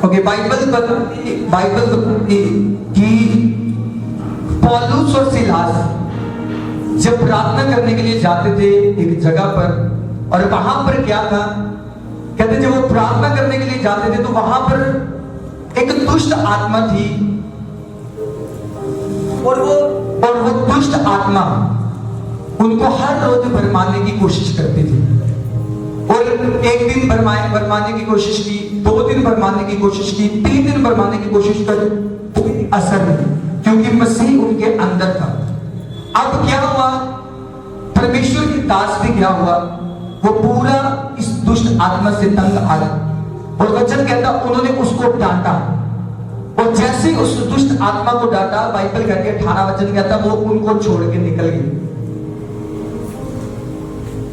Okay, Bible बताती कि पौलुस और सिलास जब प्रार्थना करने के लिए जाते थे एक जगह पर, और वहां पर क्या था, कहते जब वो प्रार्थना करने के लिए जाते थे तो वहां पर एक दुष्ट आत्मा थी, और वो दुष्ट आत्मा उनको हर रोज भरमाने की कोशिश करती थी। और एक दिन भरमाने की कोशिश की, 2 दिन भरमाने की कोशिश की, 3 दिन भरमाने की कोशिश कर, कोई असर नहीं, क्योंकि मसीह उनके अंदर था। अब क्या हुआ, परमेश्वर की दास भी क्या हुआ, वो पूरा इस दुष्ट आत्मा से तंग आ गया, और वचन कहता उन्होंने उसको डांटा, और जैसे ही उस दुष्ट आत्मा को डांटा, बाइबल कहती है 18 वचन कहता वो उनको छोड़ के निकल गई।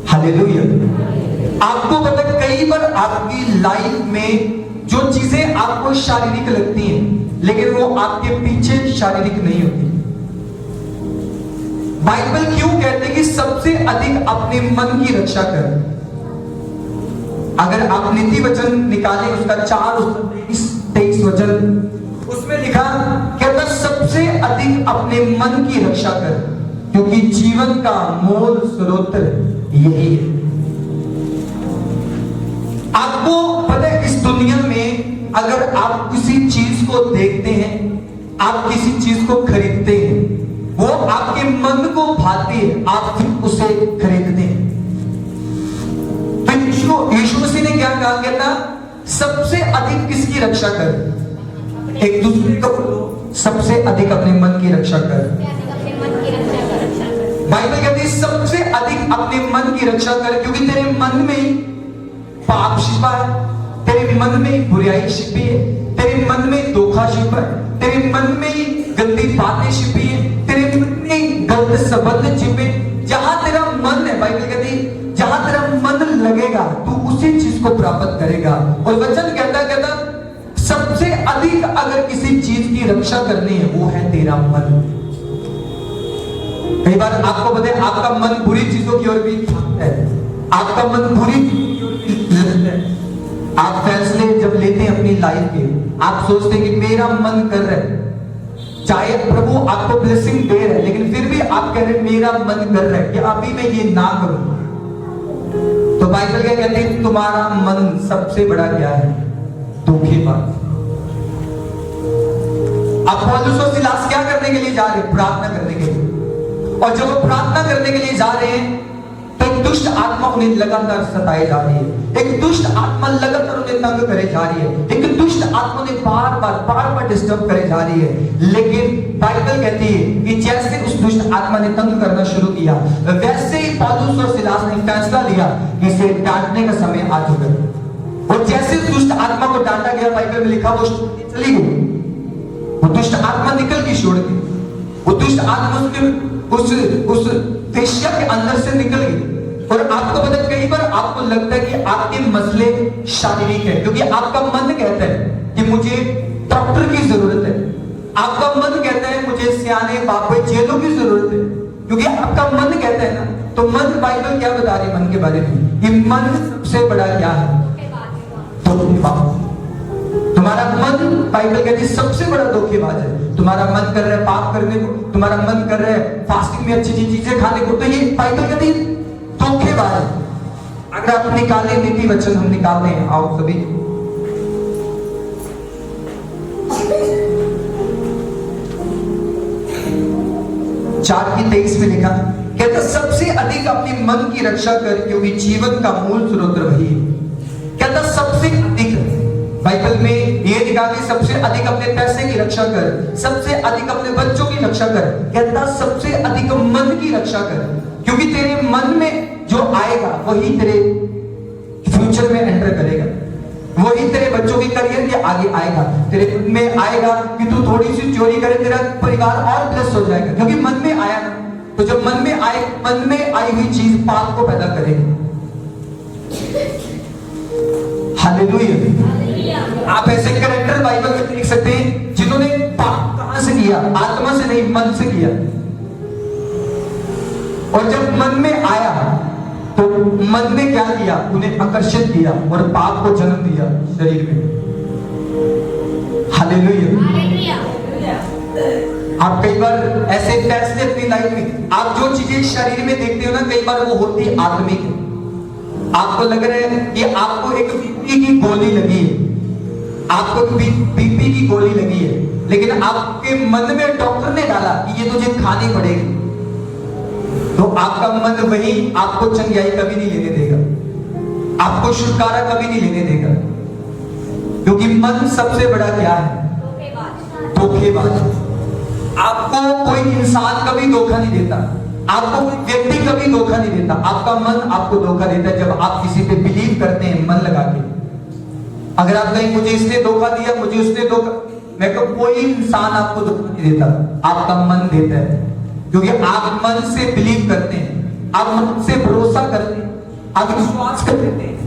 हालेलुया। आपको पता है कई बार आपकी लाइफ में जो चीजें आपको शारीरिक लगती हैं लेकिन वो आपके पीछे शारीरिक नहीं होती। बाइबल क्यों कहते हैं कि सबसे अधिक अपने मन की रक्षा कर। अगर आप नीति वचन निकालें उसका 4:23 वचन, उसमें लिखा कहता सबसे अधिक अपने मन की रक्षा कर, क्योंकि जीवन का मूल स्रोत यही है। आपको पता है इस दुनिया में अगर आप किसी चीज को देखते हैं, आप किसी चीज को खरीदते हैं, वो आपके मन को भाती है, आप फिर उसे खरीदते हैं। तो यीशु मसीह ने क्या कहा, कहता सबसे अधिक किसकी रक्षा कर, एक दूसरे को सबसे अधिक अपने मन की रक्षा कर। बाइबल कहती है सबसे अधिक अपने मन की रक्षा कर, क्योंकि तेरे मन में पाप छिपा है, तेरे मन में बुराई छिपी है, तेरे मन में धोखा छिपा है, तेरे मन में गंदी बातें छिपी है, तेरे मन में गलत संबंध छिपे। जहां तेरा मन है, बाइबल कहती है जहां तेरा मन लगेगा तू उसी चीज को प्राप्त करेगा। और वचन कहता सबसे अधिक अगर किसी चीज की रक्षा करनी है वो है तेरा मन। कई बार आपको पता है आपका मन बुरी चीजों की ओर भी भागता है, आपका मन बुरी चीजों की ओर भी लगता है। आप फैसले जब लेते हैं अपनी लाइफ के, आप सोचते हैं कि मेरा मन कर रहा है, चाहे प्रभु आपको ब्लेसिंग दे रहा है लेकिन फिर भी आप कह रहे हैं मेरा मन कर रहा है कि अभी मैं ये ना करूं। तो बाइबल क्या कहते हैं, तुम्हारा मन सबसे बड़ा क्या है, धोखेबाज। अब पौलुस और सिलास क्या करने के लिए जा रहे हैं, प्रार्थना करने के लिए। और जब वो प्रार्थना करने के लिए जा रहे हैं तो एक दुष्ट आत्मा उन्हें लगातार सताए जा रही है, एक दुष्ट आत्मा लगातार उन्हें तंग करे जा रही है, एक दुष्ट आत्मा ने बार बार डिस्टर्ब करे जा रही है। लेकिन बाइबल कहती है कि जैसे उस दुष्ट आत्मा ने तंग करना शुरू किया, वैसे ही पौलुस और सिलास ने फैसला लिया कि इसे डांटने का समय आ चुका है। और जैसे दुष्ट आत्मा को डांटा गया, बाइबल में लिखा वो चली गई, वो दुष्ट आत्मा निकल के छोड़ गई, वो दुष्ट आत्मा उस वेश्या के अंदर से निकल गई। और आपको पता है कई बार आपको लगता है कि आपके मसले शारीरिक है, क्योंकि आपका मन कहता है कि मुझे डॉक्टर की जरूरत है, आपका मन कहता है मुझे सियाने बाबे चेलों की जरूरत है, क्योंकि आपका मन कहता है ना। तो मन, बाइबल क्या बता रही है मन के बारे में, कि मन सबसे बड़ा क्या है, धोखेबाज। तुम्हारा मन, बाइबल कहती है सबसे बड़ा धोखेबाज है। तुम्हारा मन कर रहा है पाप करने को, तुम्हारा मन कर रहा है फास्टिंग में अच्छी चीजें खाने को, तो ये बाइबल कहती है धोखेबाज है। अगर आप निकाले नीति वचन, हम निकालते हैं, आओ सभी। चार की 23 में लिखा, कहता सबसे अधिक अपने मन की रक्षा कर, क्योंकि जीवन का मूल स्रोत वही है। कहता सबसे अधिक, बाइबल में ये लिखा कि सबसे अधिक अपने पैसे की रक्षा कर, सबसे अधिक अपने बच्चों की रक्षा कर। कहता सबसे अधिक मन की रक्षा कर, क्योंकि तेरे मन में जो आएगा वही तेरे फ्यूचर में एंटर करेगा, वही तेरे बच्चों के करियर के आगे आएगा। तेरे मन में आएगा कि तू थोड़ी सी चोरी करे, तेरा परिवार और ब्लेस हो जाएगा, क्योंकि मन में आया। तो जब मन में आई हुई चीज पाप को पैदा करेगी। हालेलुया। आप ऐसे कैरेक्टर बाइबल में देख सकते हैं जिन्होंने पाप कहां से किया, आत्मा से नहीं, मन से किया। और जब मन में आया तो मन ने क्या किया, उन्हें आकर्षित किया और पाप को जन्म दिया शरीर में। हालेलुया। आप कई बार ऐसे फैसले अपनी लाइफ में, आप जो चीजें शरीर में देखते हो ना, कई बार वो होती आत्मिक है। आपको लग रहा है कि आपको एक बीपी की गोली लगी है, आपको बीपी की गोली लगी है, लेकिन आपके मन में डॉक्टर ने डाला कि ये तुझे खानी पड़ेगी, तो आपका मन वही आपको चंगियाई कभी नहीं लेने देगा, आपको छुटकारा कभी नहीं लेने देगा, क्योंकि मन सबसे बड़ा क्या है? धोखेबाज। आपको कोई इंसान कभी धोखा नहीं देता, आपको कोई व्यक्ति कभी धोखा नहीं देता, आपका मन आपको धोखा देता है जब आप किसी पे बिलीव करते हैं मन लगा के। अगर आप कहीं मुझे इसने धोखा दिया, मुझे उसने धोखा, मैं कहूं कोई इंसान आपको धोखा नहीं देता, आपका मन देता है, क्योंकि आप मन से बिलीव करते हैं, आप मन से भरोसा करते हैं, आप विश्वास कर लेते हैं,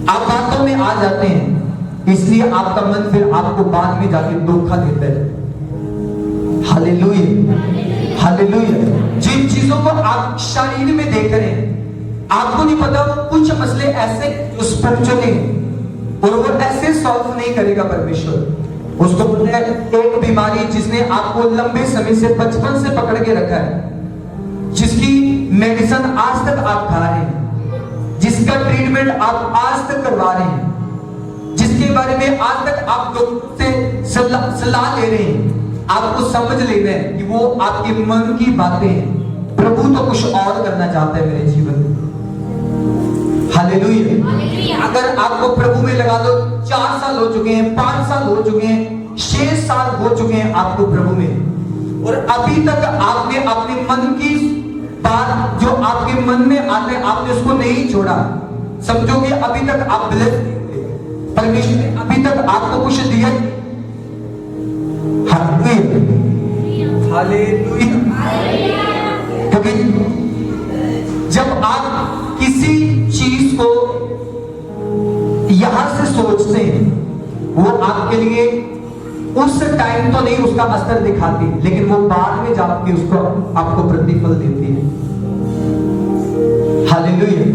आप बातों में आ जाते हैं, इसलिए आपका मन फिर आपको बाद में जाके धोखा देता है। Hallelujah, hallelujah. जिन चीजों को आप शरीर में देख रहे हैं, आपको नहीं पता वो कुछ मसले ऐसे स्पिरिचुअल हैं और वो ऐसे सॉल्व नहीं करेगा परमेश्वर। उसको बोलते हैं एक बीमारी जिसने आपको लंबे समय से, बचपन से पकड़ के रखा है, जिसकी मेडिसिन आज तक आप खा रहे हैं, जिसका ट्रीटमेंट आप आज तक करवा रहे हैं, जिसके बारे में आज तक आप लोगों से सलाह ले रहे हैं, आपको समझ लेना है कि वो आपके मन की बातें हैं। प्रभु तो कुछ और करना चाहता है मेरे जीवन में। हालेलुया। अगर आपको प्रभु में लगा दो 4 साल हो चुके हैं, 5 साल हो चुके हैं, 6 साल हो चुके हैं आपको प्रभु में, और अभी तक आपने अपने मन की बात जो आपके मन में आते हैं आपने उसको नहीं छोड़ा, समझो कि अभी तक आप ब्लेस्ड, परमेश्वर ने अभी तक आपको कुछ दिया। क्योंकि जब आप किसी चीज को यहां से सोचते हैं, वो आपके लिए उस टाइम तो नहीं उसका असर दिखाती, लेकिन वो बाद में जाके उसको आपको प्रतिफल देती है। हालेलुया।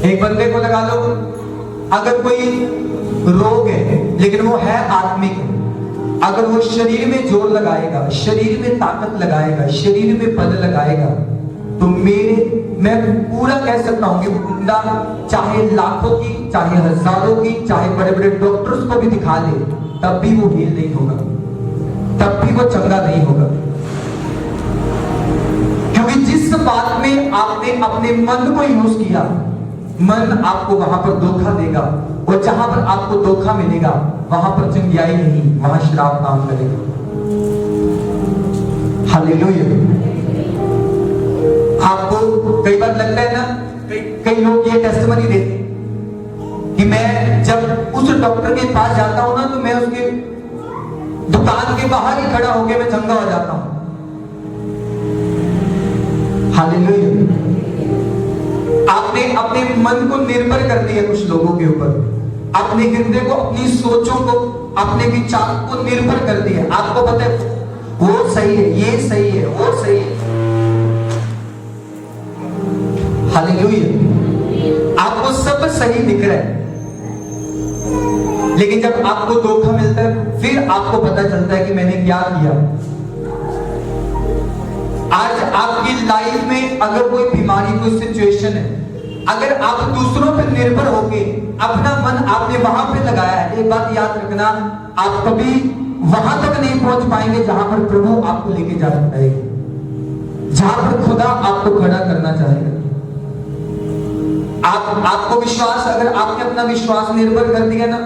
एक बंदे को लगा लो, अगर कोई रोग है लेकिन वो है आत्मिक, अगर वो शरीर में जोर लगाएगा, शरीर में ताकत लगाएगा, शरीर में बल लगाएगा, तो मैं पूरा कह सकता हूं कि बंदा चाहे लाखों की, चाहे हजारों की, चाहे बड़े बड़े डॉक्टर्स को भी दिखा ले, तब भी वो हील नहीं होगा, तब भी वो चंगा नहीं होगा। क्योंकि जिस बात में आपने अपने मन को यूज किया, मन आपको वहां पर धोखा देगा, और जहां पर आपको धोखा मिलेगा वहां पर चंगियाई नहीं, वहां श्राप काम करेगा। हालेलुया। आपको कई बार लगता है ना, कई लोग ये टेस्टिमनी देते हैं कि मैं जब उस डॉक्टर के पास जाता हूं ना, तो मैं उसके दुकान के बाहर ही खड़ा होकर मैं चंगा हो जाता हूं। हालेलुया। आपने अपने मन को निर्भर कर दिया कुछ लोगों के ऊपर, अपने हृदय को, अपनी सोचों को, अपने विचार को निर्भर कर दिया। आपको पता है वो सही है, ये सही है, वो सही है। हालेलुया। आपको सब सही दिख रहा है, लेकिन जब आपको धोखा मिलता है फिर आपको पता चलता है कि मैंने क्या किया। आज आपकी लाइफ में अगर कोई बीमारी, कोई सिचुएशन है, अगर आप दूसरों पर निर्भर होके अपना मन आपने वहां पे लगाया है, एक बात याद रखना, आप कभी वहां तक नहीं पहुंच पाएंगे जहां पर प्रभु आपको लेके जा सकता है, जहां पर खुदा आपको खड़ा करना चाहेगा। आपको विश्वास, अगर आपने अपना विश्वास निर्भर कर दिया ना,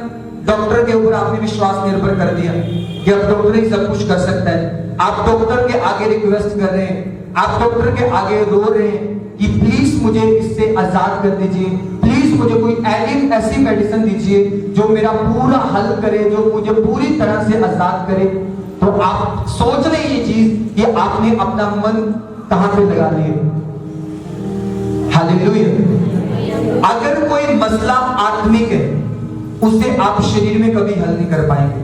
डॉक्टर के ऊपर आपने विश्वास निर्भर कर दिया कि अब डॉक्टर ही सब कुछ कर सकता है, आप डॉक्टर के आगे रिक्वेस्ट कर रहे हैं, आप डॉक्टर के आगे रो रहे हैं कि प्लीज मुझे इससे आजाद कर दीजिए, प्लीज मुझे कोई ऐसी मेडिसिन दीजिए जो मेरा पूरा हल करे, जो मुझे पूरी तरह से आजाद करे, तो आप सोच रहे ये चीज कि आपने अपना मन कहां पे लगा लिया। हालेलुया। अगर कोई मसला आत्मिक है, उसे आप शरीर में कभी हल नहीं कर पाएंगे।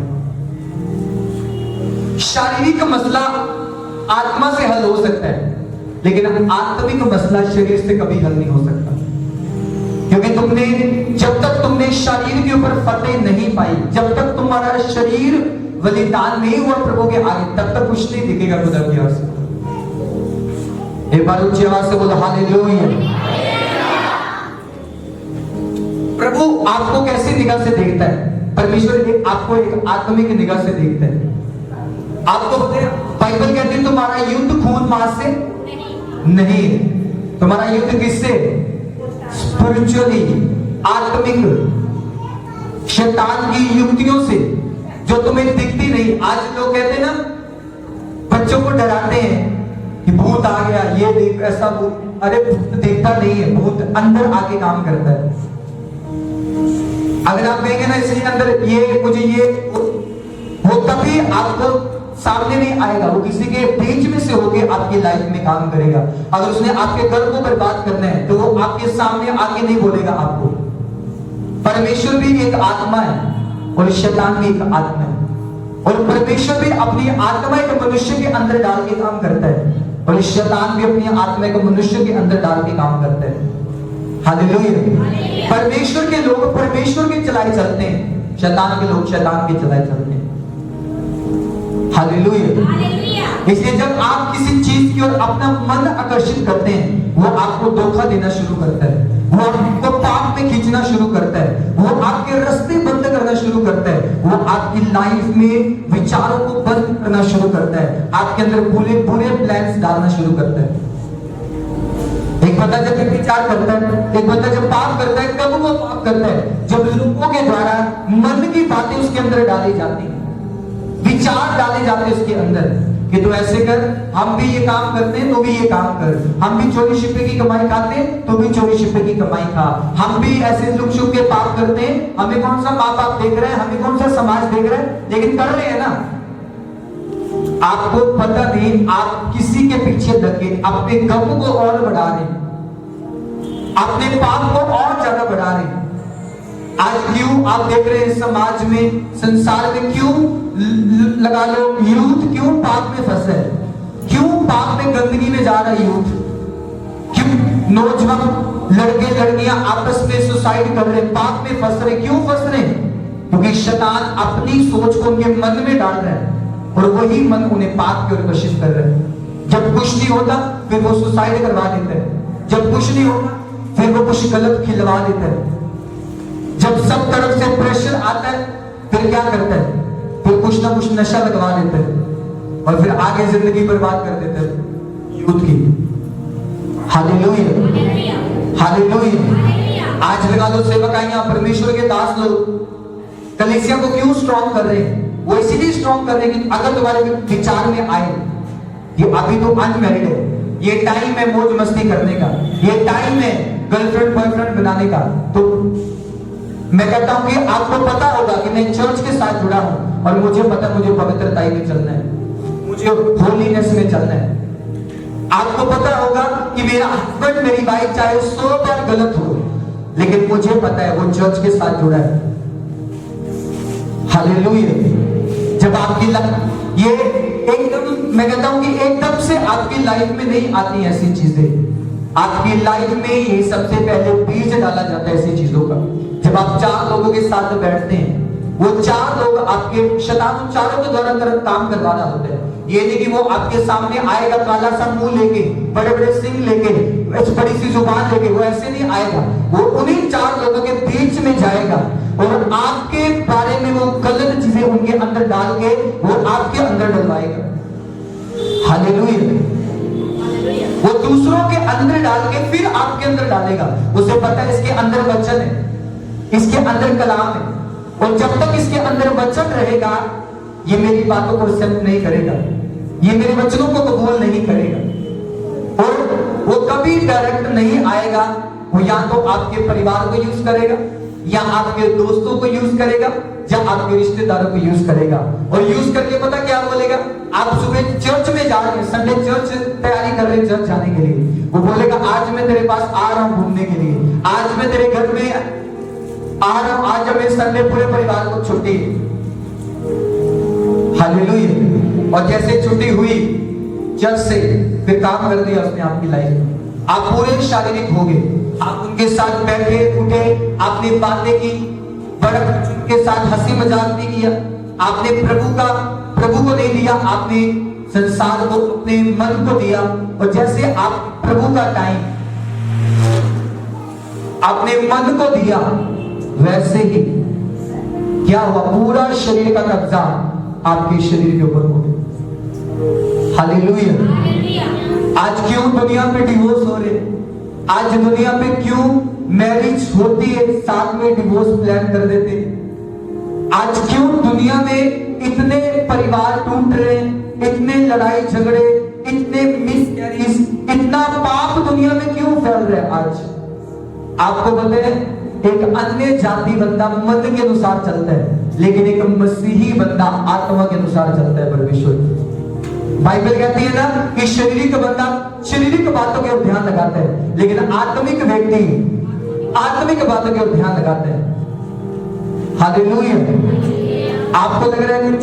शारीरिक मसला आत्मा से हल हो सकता है, लेकिन आत्मिक मसला शरीर से कभी हल नहीं हो सकता। क्योंकि जब तक तुमने शरीर के ऊपर फतेह नहीं पाई, जब तक तुम्हारा शरीर बलिदान नहीं हुआ प्रभु के आगे, तब तक कुछ नहीं दिखेगा खुदा की ओर से। एक बार ऊंची आवाज से बोलो हालेलुया। प्रभु आपको कैसी निगाह से देखता है? परमेश्वर आपको एक आत्मिक निगाह से देखता है। आपको बाइबल कहती है तुम्हारा युद्ध खून मांस से नहीं है, तुम्हारा युद्ध किससे? स्पिरिचुअली, आत्मिक, शैतान की युक्तियों से जो तुम्हें दिखती नहीं। आज लोग कहते हैं ना, बच्चों को डराते हैं कि भूत आ गया, ये देख ऐसा भूत। अरे भूत देखता नहीं है, भूत अंदर आके काम करता है। अगर आप कहेंगे ना इसलिए अंदर ये मुझे ये वो तभी आपको सामने नहीं आएगा, वो किसी के बीच में से होके आपकी लाइफ में काम करेगा। अगर उसने आपके घर को बर्बाद करना है तो वो आपके सामने आके नहीं बोलेगा आपको। परमेश्वर भी एक आत्मा है और शैतान भी एक आत्मा है, और परमेश्वर भी अपनी आत्मा एक मनुष्य के अंदर डाल के काम करता है, और शैतान भी अपनी आत्मा को मनुष्य के अंदर डाल के काम करता है। हालेलुया। परमेश्वर के लोग परमेश्वर के चलाए चलते हैं, शैतान के लोग शैतान के चलाए चलते हैं। हालेलुया। इसलिए जब आप किसी चीज की ओर अपना मन आकर्षित करते हैं, वो आपको धोखा देना शुरू करता है, वो आपको पाप में खींचना शुरू करता है, वो आपके रास्ते बंद करना शुरू करता है, वो आपकी लाइफ में विचारों को बंद करना शुरू करता है, आपके अंदर बुरे बुरे प्लान्स डालना शुरू करता है। एक बंदा जब विचार करता है, एक बंदा जब पाप करता है, कब वो पाप करता है? जब लोगों के द्वारा मन की बातें उसके अंदर डाली जाती है, विचार डाले जाते हैं उसके अंदर कि तू ऐसे कर, हम भी ये काम करते हैं तो भी ये काम कर, हम भी चोरी छिपे की कमाई खाते हैं तो भी चोरी छिपे की कमाई खा, हम भी ऐसे लुक छुप के पाप करते हैं, हमें कौन सा माँ बाप देख रहे हैं, हमें कौन सा समाज देख रहा है, लेकिन कर रहे हैं ना। आपको पता नहीं, आप किसी के पीछे लगे अपने गम को और बढ़ा रहे, अपने पाप को और ज्यादा बढ़ा रहे। आज क्यों आप देख रहे हैं समाज में, संसार में क्यों लगा लो यूथ क्यों पाप में फंसे, क्यों पाप में गंदगी में जा रहा है यूथ, क्यों नौजवान लड़के लड़कियां आपस में सुसाइड कर रहे, पाप में फंस रहे, क्यों फंस रहे? क्योंकि शैतान अपनी सोच को उनके मन में डाल रहा है और वही मन उन्हें पाप की ओर आकर्षित कर रहा है। जब कुछ नहीं होता फिर वो सुसाइड करवा देता है, जब कुछ नहीं होता फिर वो कुछ गलत खिलवा देता है, जब सब तरफ से प्रेशर आता है फिर क्या करता है? फिर कुछ ना कुछ नशा लगवा देता है और फिर आगे जिंदगी बर्बाद कर देता है यूथ की। Hallelujah, hallelujah. आज लगा लो सेवकाइयां, परमेश्वर के दास लोग कलीसिया को क्यों स्ट्रॉन्ग कर रहे हैं? वो इसीलिए स्ट्रॉन्ग कर रहे हैं कि अगर तुम्हारे विचार में आए कि अभी तो अनमैरिड है, ये टाइम है मौज मस्ती करने का, ये टाइम है गर्लफ्रेंड बॉयफ्रेंड बनाने का, तो मैं कहता हूं कि आपको पता होगा कि मैं चर्च के साथ जुड़ा हूं और मुझे पता मुझे पवित्रता में चलना है, मुझे होलीनेस में चलना है। आपको पता होगा कि मेरा हस्बैंड मेरी वाइफ चाहे 100 बार गलत हो, लेकिन मुझे पता है वो चर्च के साथ जुड़ा है। हालेलुया। जब आपकी ये एकदम, मैं कहता हूं कि एकदम से आपकी लाइफ में नहीं आती ऐसी चीजें, आपकी लाइफ में ये सबसे पहले बीज डाला जाता है ऐसी चीजों का। जब आप 4 लोगों के साथ बैठते हैं, वो 4 लोग आपके शैतान चारों के द्वारा काम करवा रहा होता है। ये नहीं कि वो आपके सामने आएगा काला सा मुंह लेके, बड़े बड़े सिंह लेके, बड़ी सी जुबान लेके, वो ऐसे नहीं आएगा। वो उन्हीं 4 लोगों के बीच में जाएगा और आपके बारे में वो गलत चीजें उनके अंदर डाल के वो आपके अंदर डलवाएगा। हालेलुया। वो दूसरों के अंदर डाल के फिर आपके अंदर डालेगा। उसे पता है इसके अंदर वचन है, इसके अंदर कलाम है, और जब तक इसके अंदर वचन रहेगा ये मेरी बातों को एक्सेप्ट नहीं करेगा, ये मेरे वचनों को कबूल नहीं करेगा, और वो कभी डायरेक्ट नहीं आएगा। वो या तो आपके परिवार को यूज करेगा, या आपके दोस्तों को यूज करेगा, या आपके रिश्तेदारों को यूज करेगा। और यूज करके पता क्या बोलेगा? आप सुबह चर्च में जा रहे हैं, संडे चर्च तैयारी कर रहे हैं चर्च जाने के लिए, वो बोलेगा आज मैं तेरे पास आ रहा हूं घूमने के लिए, आज मैं तेरे घर में आ रहा हूं, आज हमें संडे पूरे परिवार को छुट्टी। हालेलुया। और जैसे छुट्टी हुई चर्च से, फिर काम कर दिया उसने आपकी लाइफ में, आप पूरे शारीरिक हो गए, आप उनके साथ बैठे उठे, आपने बातें की, बड़े उनके साथ हंसी मजाक नहीं किया, आपने प्रभु को नहीं दिया, आपने संसार को, अपने मन को दिया। और जैसे आप प्रभु का टाइम आपने मन को दिया, वैसे ही क्या हुआ, पूरा शरीर का कब्जा आपके शरीर के ऊपर हो गया। हालेलुया। आज क्यों दुनिया पे डिवोर्स हो रहे, आज दुनिया पे क्यों मैरिज होती है साथ में डिवोर्स प्लान कर देते, आज क्यों दुनिया में इतने परिवार टूट रहे हैं, इतने लड़ाई झगड़े, इतने मिसकैरेज, इतना पाप दुनिया में क्यों फैल रहा है। आज आपको पता है, एक अन्य जाति बंदा मन के अनुसार चलता है, लेकिन एक मसीही बंदा आत्मा के अनुसार चलता है। परमेश्वर, बाइबल कहती है ना कि शारीरिक बंदा शारीरिक बातों के ऊपर ध्यान लगाता है, लेकिन आत्मिक व्यक्ति आत्मिक बातों के ऊपर ध्यान लगाता है। हालेलुया। आपको लग रहा है कि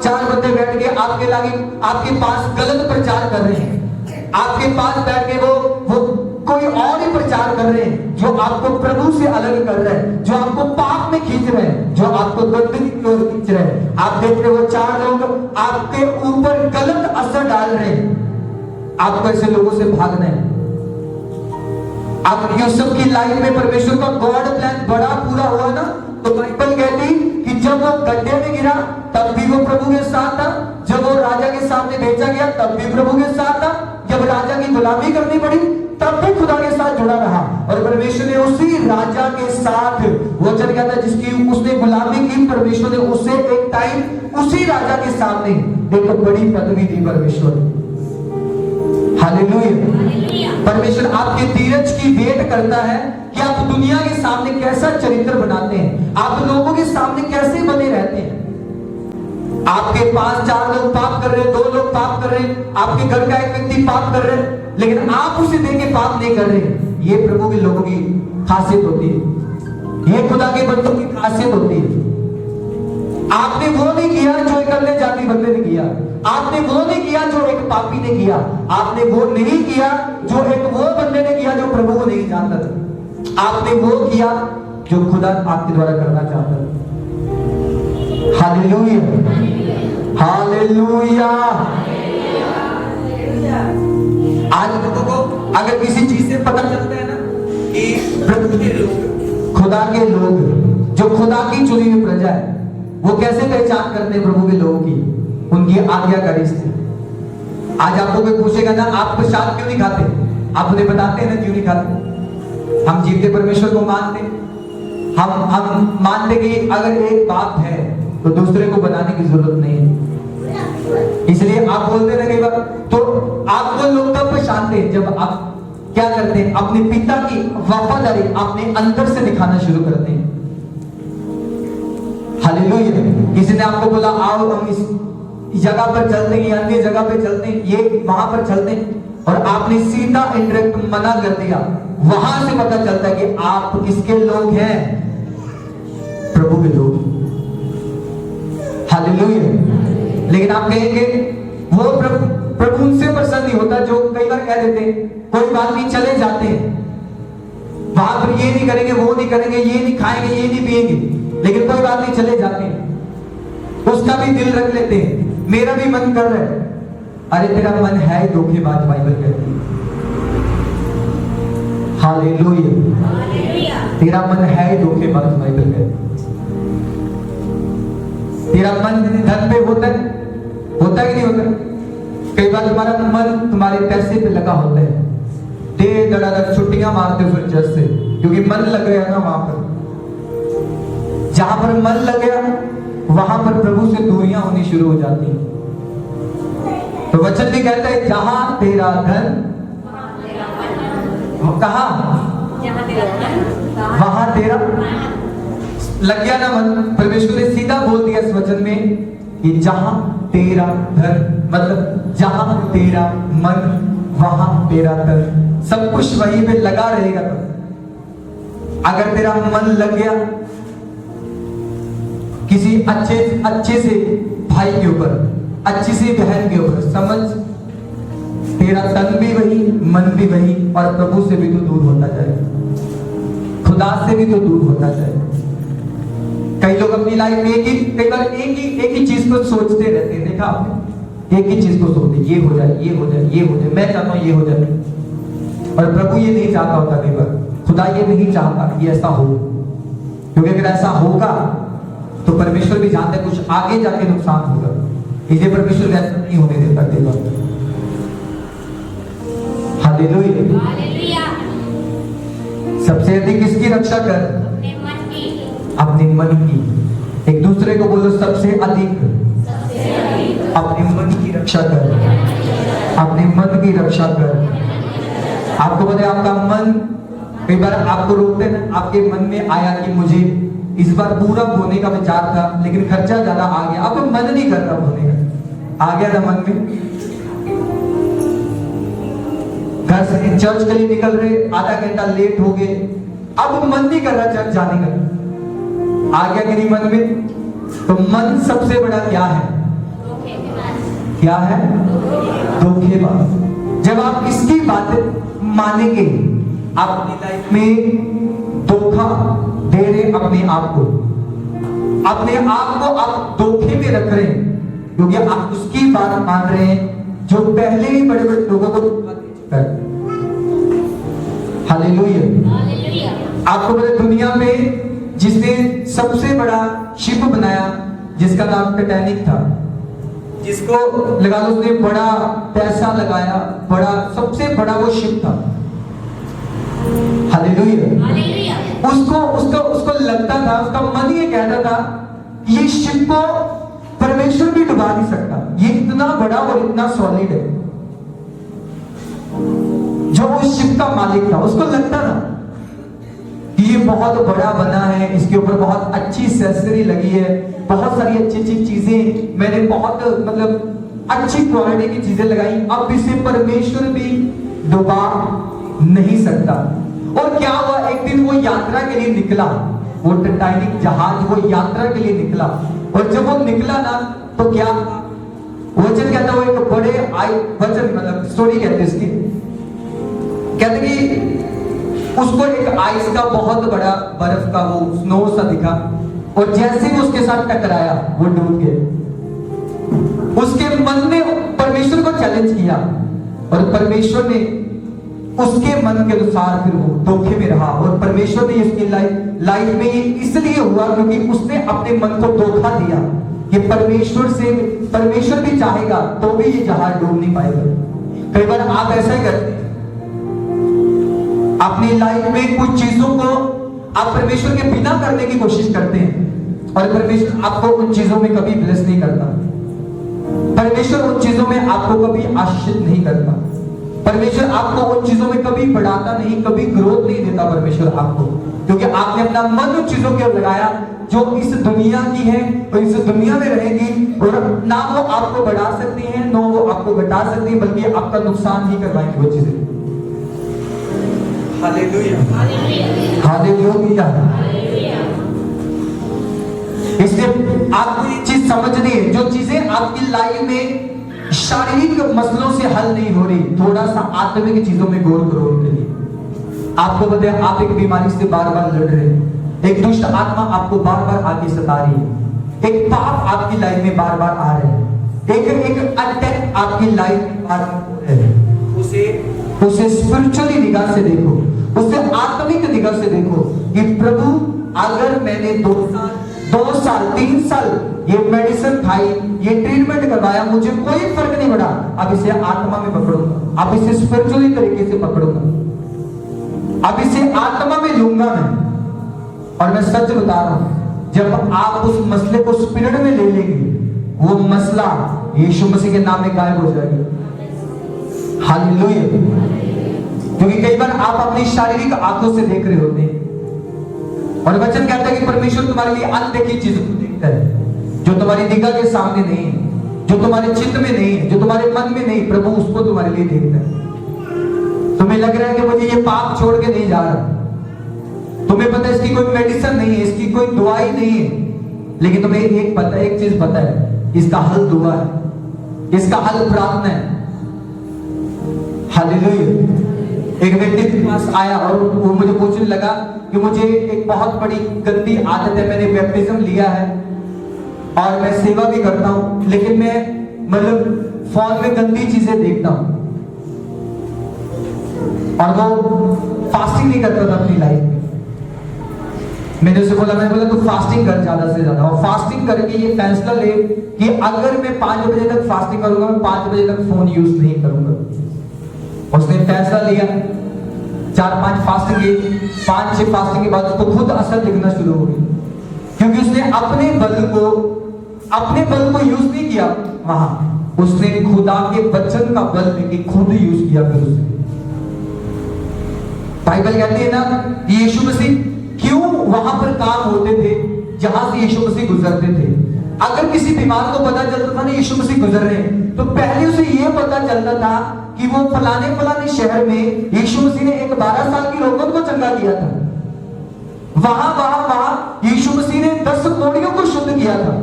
चार बंदे बैठ के आपके पास गलत प्रचार कर रहे हैं, आपके पास बैठ के वो कोई और ही प्रचार कर रहे हैं, जो आपको प्रभु से अलग कर रहे हैं, जो आपको पाप में खींच रहे हैं, जो आपको गंदगी की ओर खींच रहे हैं। आप देख रहे हो, 4 लोग आपके ऊपर गलत असर डाल रहे हैं, आपको ऐसे लोगों से भागना है। अब यूसुफ की लाइफ में परमेश्वर का गॉड प्लान बड़ा पूरा हुआ ना, तो बाइबल कहती कि जब वो गड्ढे में गिरा तब भी वो प्रभु के साथ था, जब वो राजा के सामने भेजा गया तब भी प्रभु के साथ था, जब राजा की गुलामी करनी पड़ी तब भी खुदा के साथ जुड़ा रहा। और परमेश्वर ने उसी राजा के साथ, वो चल गया था जिसकी उसने गुलामी की, परमेश्वर ने उसे एक टाइम उसी राजा के सामने एक बड़ी पदवी दी। परमेश्वर, हालेलुया। परमेश्वर आपके धीरज की वेट करता है कि आप दुनिया के सामने कैसा चरित्र बनाते हैं, आप लोगों के सामने कैसे बने रहते हैं। आपके पास 4 लोग पाप कर रहे हैं, 2 लोग पाप कर रहे हैं, आपके घर का एक व्यक्ति पाप कर रहे हैं, लेकिन आप उसे देख के पाप नहीं कर रहे। ये प्रभु के लोगों की खासियत होती है, ये खुदा के बंदों की खासियत होती है। आपने वो नहीं किया जो एक अन्य जाति बंदे ने किया, आपने वो नहीं किया जो एक पापी ने किया, आपने वो नहीं किया जो एक वो बंदे ने किया जो प्रभु को नहीं जानता था, आपने वो किया जो खुदा आपके द्वारा करना चाहता था। Hallelujah, hallelujah. आज लोगों को अगर किसी चीज से पता चलता है ना कि प्रभु के लोग, खुदा के लोग, जो खुदा की चुनी हुई प्रजा है, वो कैसे पहचान करते हैं प्रभु के लोगों की, उनकी आज्ञाकारी से। आज आपको कोई पूछेगा ना आप प्रसाद क्यों नहीं खाते, आप उन्हें बताते हैं ना क्यों नहीं खाते। हम जीवते परमेश्वर को मानते, हम मानते कि अगर एक बाप है तो दूसरे को बनाने की जरूरत नहीं है, इसलिए आप बोलते ना कई बार, तो आपको लोग तब पहचानते हैं जब आप क्या करते हैं, अपने पिता की वफादारी अपने अंदर से दिखाना शुरू करते हैं। हालेलुया। किसी ने आपको बोला आओ हम इस जगह पर चलते हैं, अन्य जगह पे चलते हैं, ये वहां पर चलते हैं, और आपने सीधा इंडायरेक्ट मना कर दिया, वहां से पता चलता है कि आप किसके लोग हैं, प्रभु के लोग। हालेलुया। लेकिन आप कहेंगे वो प्रभु उनसे प्रसन्न नहीं होता जो कई बार कह देते हैं कोई बात नहीं चले जाते हैं, वहां पर ये नहीं करेंगे, वो नहीं करेंगे, ये नहीं खाएंगे, ये नहीं पिएंगे, लेकिन कोई बात नहीं चले जाते हैं। उसका भी दिल रख लेते हैं, मेरा भी मन कर रहा है। अरे तेरा मन है धोखेबाज, बाइबल कहती है। हालेलुया। तेरा मन है धोखेबाज, बाइबल कहती है। तेरा मन धन पे होता है कि नहीं होता? कई बार तुम्हारा मन तुम्हारे पैसे पे लगा होता है, दे दड़ादड़ छुट्टियां मारते हो फिर चर्च से, क्योंकि मन लग गया ना वहां पर। जहां पर मन लग गया वहां पर प्रभु से दूरियां होनी शुरू हो जाती हैं। तो वचन भी कहता है जहां तेरा धन, कहा वहां तेरा लग गया ना मन। परमेश्वर ने सीधा बोल दिया इस वचन में कि जहां तेरा धन, मतलब जहां तेरा मन वहां तेरा धन, सब कुछ वहीं पे लगा रहेगा। तो अगर तेरा मन लग गया किसी अच्छे से भाई के ऊपर, अच्छी सी बहन के ऊपर, समझ तेरा तन भी वही, मन भी वही, और प्रभु से भी तो दूर होता जाएगा। खुदा से भी तो दूर होना चाहिए। कई लोग अपनी लाइफ में कई बार एक ही चीज को सोचते रहते हैं। देखा आपने, एक ही चीज को सोचते, ये हो जाए, ये हो जाए, ये हो जाए, मैं चाहता हूं ये हो जाए। और प्रभु ये नहीं चाहता होता, कई बार खुदा ये नहीं चाहता कि ऐसा हो, क्योंकि अगर ऐसा होगा तो परमेश्वर भी जानते हैं कुछ आगे जाके नुकसान होगा, इसलिए परमेश्वर ऐसा नहीं होने देता कई बार। हालेलुया। सबसे अधिक किसकी रक्षा कर? अपने मन की। एक दूसरे को बोलो, सबसे अधिक अपने मन की रक्षा कर, अपने मन की रक्षा कर। आपको पता है आपका मन, कई बार आपको रोकते हैं, आपके मन में आया कि मुझे इस बार पूरा बोने का विचार था, लेकिन खर्चा ज्यादा आ गया, आपको मन नहीं कर रहा बोने का, आ गया था मन में। घर से चर्च के लिए निकल रहे, आधा घंटा लेट हो गए, अब मन नहीं कर रहा चर्च जाने का, आ गया कि नहीं मन में। तो मन सबसे बड़ा क्या है? क्या है? धोखेबाज। जब आप इसकी बातें मानेंगे, आप अपनी लाइफ में धोखा दे रहे अपने आप को, अपने आप को आप धोखे में रख रहे हैं, क्योंकि आप उसकी बात मान रहे हैं जो पहले ही बड़े बड़े लोगों को धोखा दे चुका है। हालेलुया। आपको पता दुनिया में जिसने सबसे बड़ा शिप बनाया, जिसका नाम टाइटैनिक था, जिसको लगा लो उसने बड़ा पैसा लगाया, बड़ा सबसे बड़ा वो शिप था। हालेलुया। उसको लगता था, उसका मन ये कहता था कि ये शिप को परमेश्वर भी डुबा नहीं सकता, ये इतना बड़ा और इतना सॉलिड है। जो उस शिप का मालिक था, उसको लगता था कि ये बहुत बड़ा बना है, इसके ऊपर बहुत अच्छी एक्सेसरी लगी है, बहुत सारी अच्छी अच्छी चीजें मैंने बहुत मतलब अच्छी क्वालिटी की चीजें लगाई, अब इसे परमेश्वर भी डुबा नहीं सकता। और क्या हुआ, एक दिन वो यात्रा के लिए निकला, वो टाइटैनिक जहाज वो यात्रा के लिए निकला, और जब वो निकला ना तो क्या वचन कहता, वो एक बड़े वचन मतलब स्टोरी कहते इसकी, कहते कि उसको एक आइस का बहुत बड़ा बर्फ का वो स्नो सा दिखा, और जैसे ही उसके साथ टकराया वो डूब गया। उसके मन ने परमेश्वर को चैलेंज किया, और परमेश्वर ने उसके मन के अनुसार फिर वो धोखे में रहा, और परमेश्वर ने इसकी लाइफ में ये इसलिए हुआ क्योंकि उसने अपने मन को धोखा दिया कि परमेश्वर भी चाहेगा तो भी ये जहाज डूब नहीं पाएगा। कई बार आप ऐसा ही करते हैं, अपनी लाइफ में कुछ चीजों को आप परमेश्वर के बिना करने की कोशिश करते हैं, और परमेश्वर आपको उन चीजों में कभी ब्लेस नहीं करता, परमेश्वर उन चीजों में आपको कभी आशीषित नहीं करता, परमेश्वर आपको उन चीजों में कभी बढ़ाता नहीं, कभी ग्रोथ नहीं देता परमेश्वर आपको, क्योंकि आपने अपना मन उन चीजों के लगाया जो इस दुनिया की है और इस दुनिया में रहेगी, और ना वो आपको बढ़ा सकती हैं, ना वो आपको घटा सकती है, बल्कि आपका नुकसान ही करवाएंगे वो चीजें। हालेलुया। इसलिए आपको ये चीज समझनी है, जो चीजें आपकी लाइफ में शारीरिक मसलों से हल नहीं हो रही, थोड़ा सा आत्मिक चीजों में गौर करो उनके लिए। आपको पता है आप एक बीमारी से बार बार लड़ रहे हैं, एक दुष्ट आत्मा आपको बार बार आगे सता रही है, एक पाप आपकी लाइफ में बार बार आ रहे हैं, एक अटैक आपकी लाइफ में बार बार है, उसे स्पिरिचुअली निगाह से देखो, उसे आत्मिक निगाह से देखो कि प्रभु अगर मैंने 2 साल 3 साल ये मेडिसिन खाई, ये ट्रीटमेंट करवाया, मुझे कोई फर्क नहीं पड़ा, अब इसे आत्मा में पकड़ूंगा, अब इसे स्पिरिचुअली तरीके से पकड़ूंगा, अब इसे आत्मा में लूंगा मैं। और मैं सच बता रहा हूं, जब आप उस मसले को स्पिरिट में ले लेंगे, वो मसला यीशु मसीह के नाम में गायब हो जाएगा। हालेलुया। क्योंकि कई बार आप अपनी शारीरिक आंखों से देख रहे होते हैं, और वचन कहता है कि परमेश्वर तुम्हारे लिए अनदेखी चीजों को देखता है, जो तुम्हारी निगाह के सामने नहीं है, जो तुम्हारे चित्त में नहीं है, जो तुम्हारे मन में नहीं, प्रभु उसको तुम्हारे लिए देखता है। तुम्हें लग रहा है कि मुझे ये पाप छोड़ के नहीं जा रहा, तुम्हें पता है इसकी कोई मेडिसिन नहीं है, इसकी कोई दवाई नहीं है, लेकिन तुम्हें एक चीज पता है, इसका हल दुआ है, इसका हल प्रार्थना है। हालेलुया। एक व्यक्ति के पास आया और वो मुझे पूछने लगा कि मुझे एक बहुत बड़ी गंदी आदत है, मैंने बैप्टिज्म लिया है और मैं सेवा भी करता हूं, लेकिन मैं मतलब फोन में गंदी चीजें देखता हूं। और वो फास्टिंग नहीं करता था अपनी लाइफ में। मैंने उसे बोला, मैंने बोला तू फास्टिंग कर ज्यादा से ज्यादा, और फास्टिंग करके ये फैसला ले कि अगर मैं 5 बजे तक फास्टिंग करूंगा, मैं 5 बजे तक फोन यूज नहीं करूंगा। उसने फैसला लिया, 4-5 फास्टिंग की, 5-6 फास्टिंग के बाद उसको खुद असर दिखना शुरू हो गई, क्योंकि उसने अपने बल को यूज नहीं किया वहां, उसने खुदा के वचन का बल लेके खुद यूज किया। फिर उसने बाइबल कहती है ना, यीशु मसीह क्यों वहां पर काम होते थे जहां से यीशु मसीह गुजरते थे। अगर किसी बीमार को पता चलता था ना यीशु मसीह गुजर रहे हैं, तो पहले उसे यह पता चलता था कि वो फलाने शहर में यीशु मसीह ने एक 12 साल की रोगन को चंगा किया था, वहां यीशु मसीह ने 10 कोढ़ियों को शुद्ध किया था।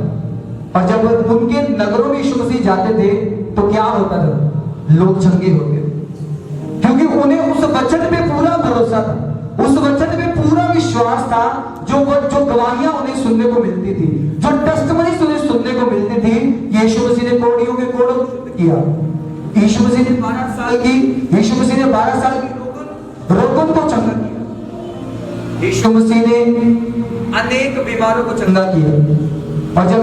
और जब उनके नगरों में यीशु मसीह जाते थे तो क्या होता था, लोग चंगे होते थे, क्योंकि उन्हें उस वचन पे पूरा भरोसा था, उस वचन पे पूरा विश्वास था, जो गवाहियां उन्हें सुनने को मिलती थी, जो टेस्टिमनीज उन्हें सुनने को मिलती थी। यीशु मसीह ने कोढ़ियों के कोढ़ों को शुद्ध किया, यीशु मसीह ने 12 साल की रोगन को चंगा किया, यीशु मसीह ने अनेक बीमारों को चंगा किया। और जब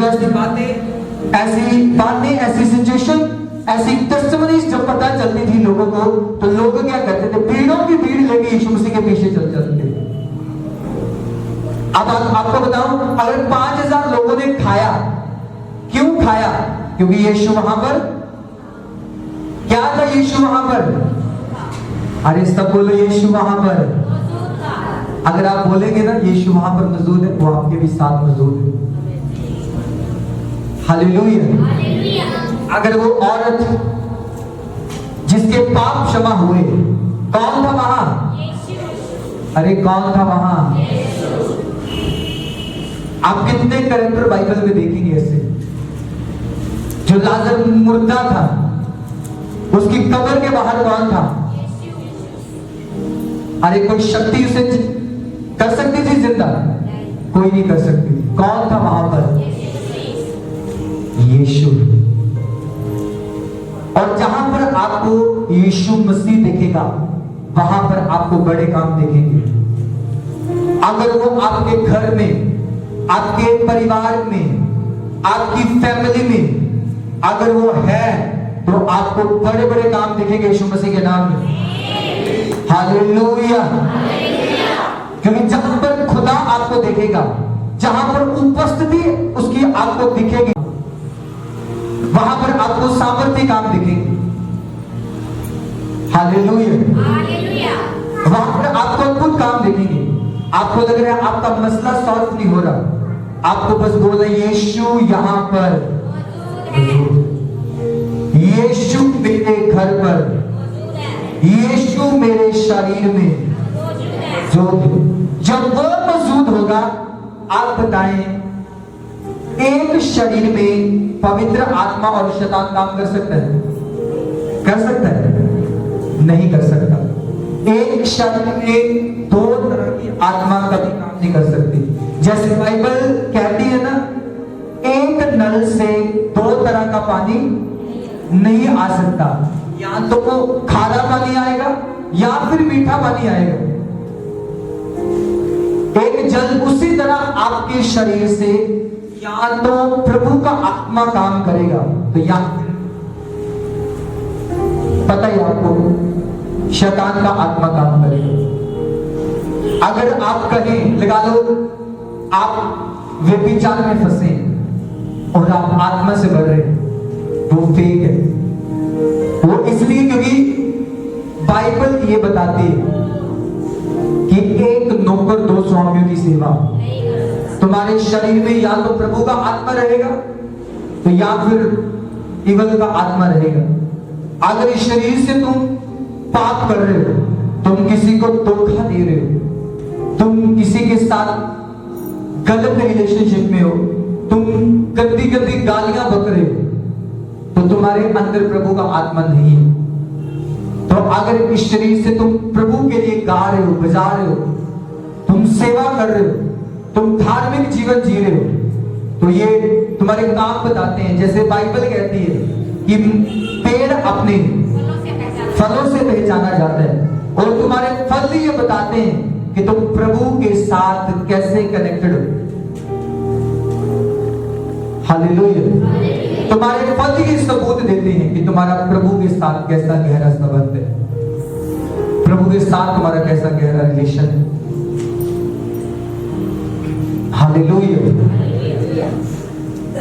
ऐसी सिचुएशन, ऐसी टेस्टिमनीज जब पता चलती थी लोगों को, तो लोग क्या करते थे, भीड़ों की भीड़ लेके यीशु मसीह के पीछे चल जाते थे। अब आपको बताऊं, अगर 5000 लोगों ने खाया, क्यों खाया? क्योंकि यीशु वहां पर क्या था, यीशु वहां पर, अरे सब बोलो यीशु वहां पर। अगर आप बोलेंगे ना यीशु वहां पर मौजूद है, वो आपके भी साथ मौजूद है। हालेलुया। अगर वो औरत जिसके पाप क्षमा हुए, कौन था वहां? अरे कौन था वहां? आप कितने कैरेक्टर बाइबल में देखेंगे ऐसे। जो लाजर मुर्दा था, उसकी कब्र के बाहर कौन था? अरे कोई शक्ति उसे कर सकती थी जिंदा? कोई नहीं कर सकती थी। कौन था वहां पर? यीशु। और जहां पर आपको यीशु मसीह दिखेगा, वहां पर आपको बड़े काम दिखेंगे। अगर वो आपके घर में, आपके परिवार में, आपकी फैमिली में अगर वो है, तो आपको बड़े बड़े काम दिखेंगे यीशु मसीह के नाम में। हालेलुया। क्योंकि जहां पर खुदा आपको देखेगा, जहां पर उपस्थिति उसकी आपको दिखेगी, वहां पर आपको सामर्थ्य काम दिखेंगे। हालेलुया। वहां पर आपको अद्भुत काम दिखेंगे। आपको लग रहा है आपका मसला सॉल्व नहीं हो रहा, आपको बस बोला यीशु यहां पर, यीशु मेरे घर पर, यीशु मेरे शरीर में जो जब वो मौजूद होगा, आप बताएं एक शरीर में पवित्र आत्मा और शैतान काम कर सकता है? कर सकता है? नहीं कर सकता। एक शरीर में 2 तरह की आत्मा कभी काम नहीं कर सकती। जैसे बाइबल कहती है ना, एक नल से 2 तरह का पानी नहीं आ सकता, या तो वो खारा पानी आएगा या फिर मीठा पानी आएगा। एक जल उसी तरह आपके शरीर से या तो प्रभु का आत्मा काम करेगा, तो या पता ही आपको शैतान का आत्मा काम करेगा। अगर आप कहें, लगा लो आप व्यभिचार में फंसे और आप आत्मा से बढ़ रहे हैं, वो फेक है। वो इसलिए क्योंकि बाइबल ये बताती है कि एक नौकर 2 स्वामियों की सेवा। तुम्हारे शरीर में या तो प्रभु का आत्मा रहेगा, तो या फिर इवल का आत्मा रहेगा। अगर इस शरीर से तुम पाप कर रहे हो, तुम किसी को धोखा दे रहे हो, तुम किसी के साथ गलत रिलेशनशिप में हो, तुम गंदी गंदी गालियां बक रहे हो, तो तुम्हारे अंदर प्रभु का आत्मा नहीं है। तो अगर इस शरीर से तुम प्रभु के लिए गा रहे हो, बजा रहे हो, तुम सेवा कर रहे हो, तुम धार्मिक जीवन जी रहे हो, तो ये तुम्हारे काम बताते हैं। जैसे बाइबल कहती है कि पेड़ अपने फलों से पहचाना जाता है, और तुम्हारे फल ये बताते हैं कि तुम प्रभु के साथ कैसे कनेक्टेड हो। हालेलुया। तुम्हारे फल ये सबूत देते हैं कि तुम्हारा प्रभु के साथ कैसा गहरा संबंध है, प्रभु के साथ तुम्हारा कैसा गहरा रिलेशन है। हालेलुया।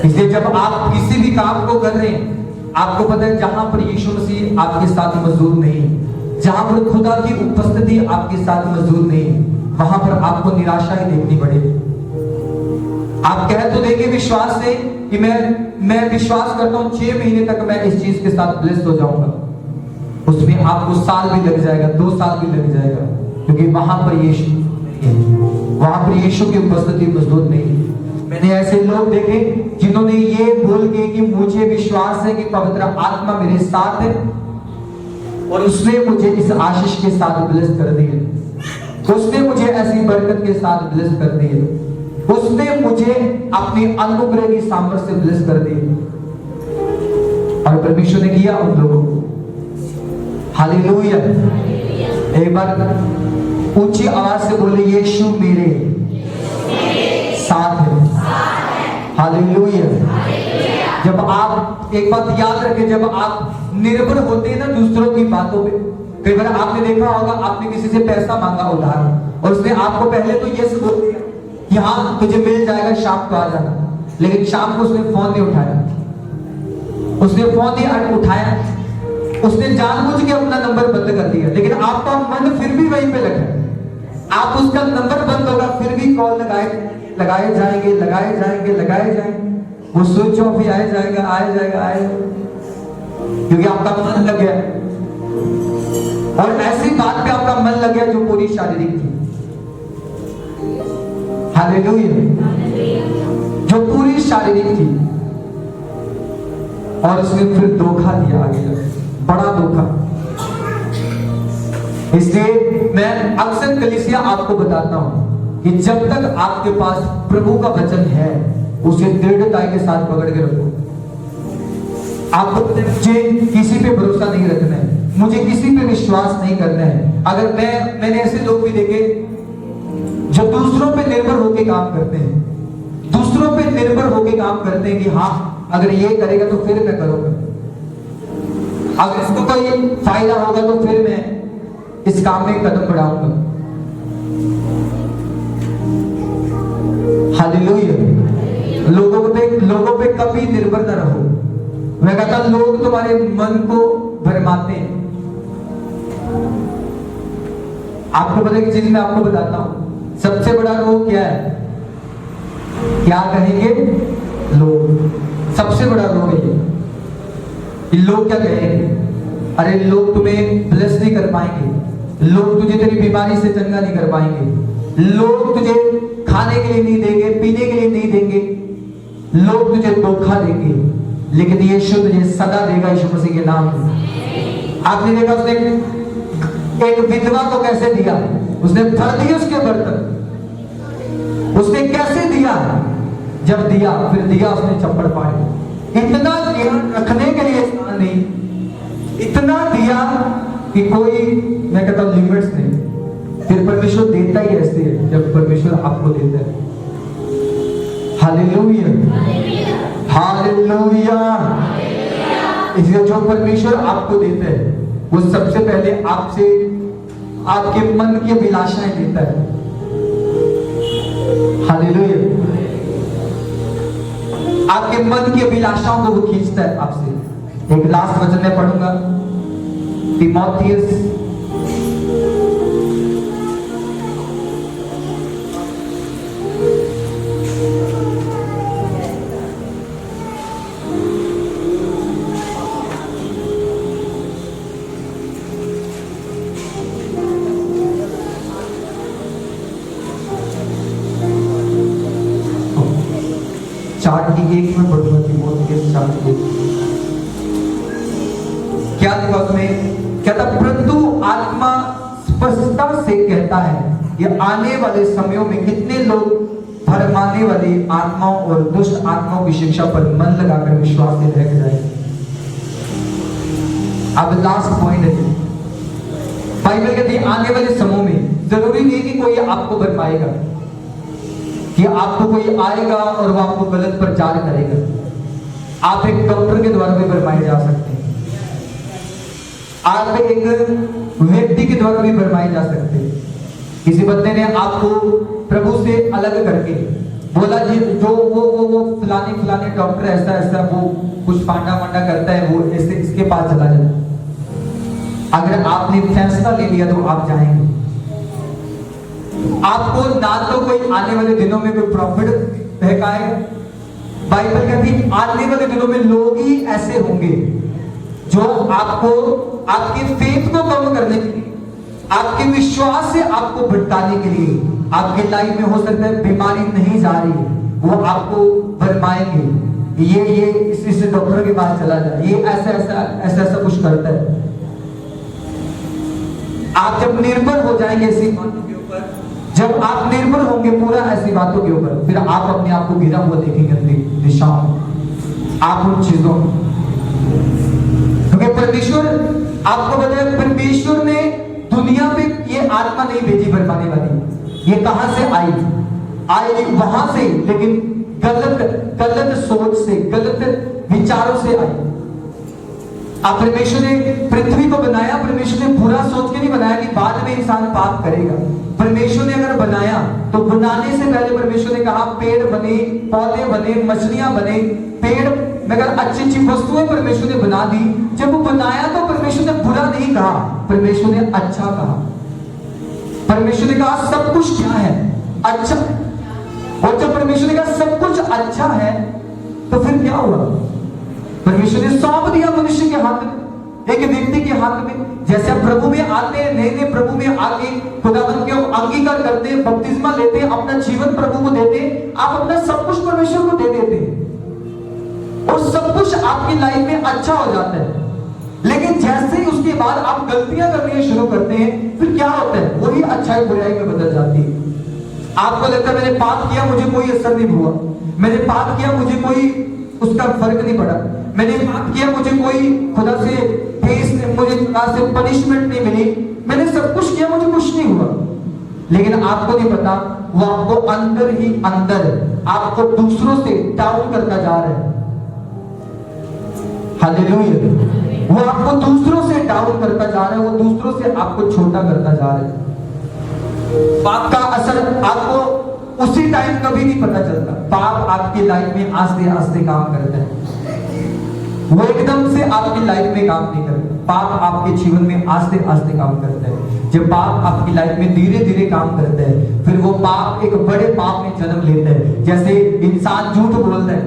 इसलिए जब आप किसी भी काम को कर रहे हैं, आपको पता है जहां पर यीशु मसीह आपके साथ मौजूद नहीं, जहां पर खुदा की उपस्थिति आपके साथ मौजूद नहीं, वहां पर आपको निराशा ही देखनी पड़ेगी। आप कह तो देंगे विश्वास से कि मैं विश्वास करता हूं 6 महीने तक मैं इस चीज के साथ ब्लेस्ड हो जाऊंगा, उसमें आपको साल भी लग जाएगा, 2 साल भी लग जाएगा, क्योंकि वहां पर यीशु की उपस्थिति मौजूद नहीं। मैंने ऐसे लोग देखे जिन्होंने ये बोल के कि मुझे विश्वास है कि पवित्र आत्मा मेरे साथ है, और उसने मुझे इस आशीष के साथ ब्लेस कर दिया, उसने मुझे ऐसी बरकत के साथ ब्लेस कर दिया, उसने मुझे अपनी अनुग्रह की सामर्थ्य से ब्लेस कर दिया, और परमेश्वर ने किया उन लोगों को। हालेलुया। एक बार ऊंची आवाज से बोले, यीशु मेरे साथ है। हालेलुया। जब आप एक बात याद रखें, जब आप निर्भर होते हैं ना दूसरों की बातों पे, कई बार आपने देखा होगा, आपने किसी से पैसा मांगा उधार, और उसने आपको पहले तो यस बोल दिया कि हाँ तुझे मिल जाएगा, शाम को आ जाना, लेकिन शाम को उसने फोन नहीं उठाया, उसने फोन नहीं उठाया, उसने जानबूझ के अपना नंबर बंद कर दिया, लेकिन आपका मन फिर भी वहीं पे लगा। आप उसका नंबर बंद होगा, फिर भी कॉल लगाए जाएंगे, वो स्विच ऑफ ही आया जाएगा, क्योंकि आपका मन लग गया। और ऐसी बात पे आपका मन लग गया जो पूरी शारीरिक थी। हालेलुया। जो पूरी शारीरिक थी, और उसने फिर धोखा दिया आगे, बड़ा धोखा। इसलिए मैं अक्सर कलीसिया आपको बताता हूं कि जब तक आपके पास प्रभु का वचन है, उसे दृढ़ता के साथ पकड़ के रखो। आपको मुझे किसी पे भरोसा नहीं रखना है, मुझे किसी पे विश्वास नहीं करना है। अगर मैंने ऐसे लोग भी देखे जो दूसरों पे निर्भर होकर काम करते हैं, दूसरों पे निर्भर होकर काम करते हैं कि हाँ अगर ये करेगा तो फिर मैं करूंगा, अगर इसको कोई फायदा होगा तो फिर मैं इस काम में कदम बढ़ाऊंगा। हालेलुया। लोगों पे कभी निर्भर न रहो। मैं कहता लोग तुम्हारे मन को भरमाते हैं। आपको पता है कि चीज मैं आपको बताता हूं, सबसे बड़ा रोग क्या है? क्या कहेंगे लोग? सबसे बड़ा रोग है ये। लोग क्या कहेंगे? अरे लोग तुम्हें ब्लेस नहीं कर पाएंगे, लोग तुझे तेरी बीमारी से चंगा नहीं कर पाएंगे, लोग तुझे खाने के लिए नहीं देंगे, पीने के लिए नहीं देंगे, लोग तुझे धोखा देंगे, लेकिन यीशु तुझे सदा देगा, यीशु मसीह के नाम में। आपने देखा उसने एक विधवा को कैसे दिया? उसने भर दिए उसके बर्तन। उसने कैसे दिया? जब दिया फिर दिया उसने चप्पड़ पाड़ी। इतना दिया रखने के लिए स्थान नहीं, इतना दिया कि कोई, मैं कहता हूं लिमिट्स नहीं। फिर परमेश्वर देता ही ऐसे है जब परमेश्वर आपको देता है। Hallelujah, hallelujah. इसलिए जो परमेश्वर आपको देता है वो सबसे पहले आपसे आपके मन की अभिलाषाएं देता है। हालेलुया। आपके मन की अभिलाषाओं को वो खींचता है आपसे। एक लास्ट वचन मैं पढ़ूंगा, तीमुथियुस एक में पढ़ूंगा, तीमुथियुस 4:1। क्या लिखा उसमें? क्या था? परंतु कहता है कि आने वाले समयों में कितने लोग भरमाने वाली आत्माओं और दुष्ट आत्माओं की शिक्षा पर मन लगाकर विश्वास से रह जाएंगे। अब लास्ट पॉइंट है, बाइबल कहती है आने वाले समय में जरूरी नहीं कि कोई आपको भरमाएगा, कि आपको कोई आएगा और वो आपको गलत प्रचार करेगा। आप एक डॉक्टर के द्वारा भी भरमाए जा सकते हैं, आप एक व्यक्ति के द्वारा भी भरमाए जा सकते हैं। किसी बंदे ने आपको प्रभु से अलग करके बोला जी जो वो फलाने डॉक्टर ऐसा वो कुछ पांडा करता है, वो ऐसे इसके पास चला जाए। अगर आपने फैसला ले लिया तो आप जाएंगे। आपको ना तो कोई आने वाले दिनों में कोई प्रॉफिट बहकाएगा। बाइबल कहती आने वाले दिनों में लोग ही ऐसे होंगे जो आपको आपके फेथ को कम करने के लिए, आपके विश्वास से आपको भटकाने के लिए, आपके लाइफ में हो सकता है बीमारी नहीं जा रही है, वो आपको भरमाएंगे। ये इस डॉक्टर के पास चला जाए, ये ऐसा कुछ करता है। आप जब निर्भर हो जाएंगे ऐसी बातों के ऊपर, जब आप निर्भर होंगे पूरा ऐसी बातों के ऊपर, फिर आप अपने आप को गिरा हुआ देखेंगे अपनी दिशाओं, आप उन चीजों, क्योंकि परमेश्वर आपको बताया परमेश्वर ने दुनिया पे ये आत्मा नहीं भेजी भरमाने वाली। ये कहां से आई वहां से, लेकिन गलत सोच से, गलत विचारों से आई। अब परमेश्वर ने पृथ्वी को बनाया, परमेश्वर ने बुरा सोच के नहीं बनाया कि बाद में इंसान पाप करेगा। परमेश्वर ने अगर बनाया तो बनाने से पहले परमेश्वर ने कहा पेड़ बने, पौधे बने, मछलियां बने, पेड़ मगर अच्छी वस्तुएं परमेश्वर ने बना दी। जब वो बनाया तो परमेश्वर ने बुरा नहीं कहा, परमेश्वर ने अच्छा कहा। परमेश्वर ने कहा सब कुछ क्या है अच्छा, और जब परमेश्वर ने कहा सब कुछ अच्छा है तो फिर क्या हुआ? परमेश्वर ने सौंप दिया मनुष्य के हाथ में, एक व्यक्ति के हाथ में। जैसे आप प्रभु में आते हैं, नए प्रभु में आके खुदावंत के अंगीकार करते हैं, बपतिस्मा लेते हैं, अपना जीवन प्रभु को देते हैं, आप अपना सब कुछ परमेश्वर को दे देते हैं और सब कुछ आपकी लाइफ में अच्छा हो जाता है। लेकिन जैसे ही उसके बाद आप गलतियां करनी शुरू करते हैं, फिर क्या होता है? वही अच्छाई बुराई में बदल जाती है। आपको लगता है मैंने पाप किया, मुझे कोई असर नहीं हुआ, मैंने पाप किया, मुझे कोई उसका फर्क नहीं पड़ा, मैंने पाप किया, मुझे कोई खुदा से मुझे खुदा से पनिशमेंट नहीं मिली, मैंने सब कुछ किया, मुझे कुछ नहीं हुआ। लेकिन आपको नहीं पता वो आपको अंदर ही अंदर आपको दूसरों से डाउन करता जा रहा है। हालेलुया। वो आपको दूसरों से डाउन करता जा रहा है, वो दूसरों से आपको छोटा करता जा रहा है। पाप का असर आपको उसी टाइम कभी नहीं पता चलता। पाप आपकी लाइफ में आस्ते आस्ते काम करता है, वो एकदम से आपकी लाइफ में काम नहीं करता। पाप आपके जीवन में आस्ते आस्ते काम करता है। जब पाप आपकी लाइफ में धीरे धीरे काम करता है, फिर वो पाप एक बड़े पाप में जन्म लेता है। जैसे इंसान झूठ बोलता है,